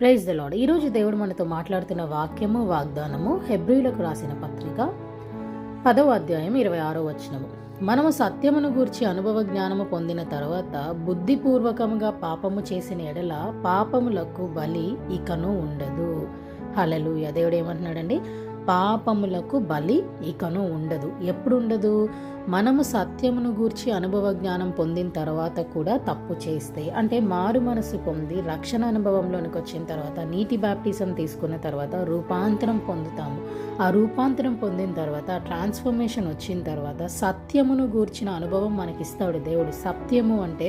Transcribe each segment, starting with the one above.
Praise the lord. ఈరోజు దేవుడు మనతో మాట్లాడుతున్న వాక్యము వాగ్దానము హెబ్రీయులకు రాసిన పత్రిక 10వ అధ్యాయం 26వ వచనము. మనము సత్యమును గూర్చి అనుభవ జ్ఞానము పొందిన తర్వాత బుద్ధిపూర్వకముగా పాపము చేసిన ఎడల పాపములకు బలి ఇకను ఉండదు. హల్లెలూయా. దేవుడు ఏమంటున్నాడండి? పాపములకు బలి ఇకను ఉండదు. ఎప్పుడు ఉండదు? మనము సత్యమును గూర్చి అనుభవ జ్ఞానం పొందిన తర్వాత కూడా తప్పు చేస్తే, అంటే మారు మనసు పొంది రక్షణ అనుభవంలోనికి వచ్చిన తర్వాత, నీటి బ్యాప్టిజం తీసుకున్న తర్వాత రూపాంతరం పొందుతాము. ఆ రూపాంతరం పొందిన తర్వాత, ట్రాన్స్ఫర్మేషన్ వచ్చిన తర్వాత సత్యమును గూర్చిన అనుభవం మనకిస్తాడు దేవుడు. సత్యము అంటే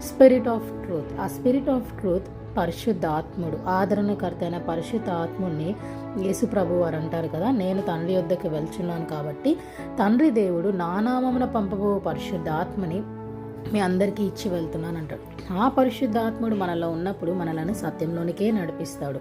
స్పిరిట్ ఆఫ్ ట్రూత్. ఆ స్పిరిట్ ఆఫ్ ట్రూత్ పరిశుద్ధాత్ముడు, ఆదరణకర్త అయిన పరిశుద్ధాత్ముడిని యేసు ప్రభు వారు అంటారు కదా, నేను తండ్రి యొద్దకు వెళ్తున్నాను కాబట్టి తండ్రి దేవుడు నా నామమున పంపబో పరిశుద్ధాత్మని మీ అందరికీ ఇచ్చి వెళ్తున్నాను అంటాడు. ఆ పరిశుద్ధాత్ముడు మనలో ఉన్నప్పుడు మనల్ని సత్యంలోనికే నడిపిస్తాడు.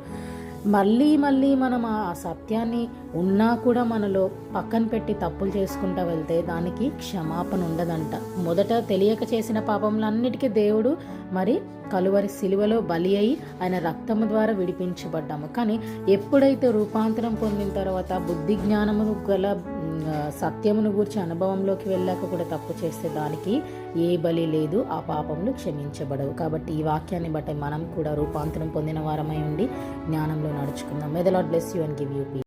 మళ్ళీ మనం ఆ సత్యాన్ని ఉన్నా కూడా మనలో పక్కన పెట్టి తప్పులు చేసుకుంటూ వెళ్తే దానికి క్షమాపణ ఉండదంట. మొదట తెలియక చేసిన పాపములన్నిటికీ దేవుడు మరి కలువరి సిలువలో బలి అయి ఆయన రక్తము ద్వారా విడిపించబడ్డాము. కానీ ఎప్పుడైతే రూపాంతరం పొందిన తర్వాత బుద్ధి జ్ఞానము గల సత్యమును గూర్చి అనుభవంలోకి వెళ్ళాక కూడా తప్పు చేస్తే దానికి ఏ బలి లేదు, ఆ పాపములు క్షమించబడవు. కాబట్టి ఈ వాక్యాన్ని బట్టి మనం కూడా రూపాంతరం పొందిన వారమై ఉండి జ్ఞానంలో నడుచుకుందాం. May the lord bless you and give you piece.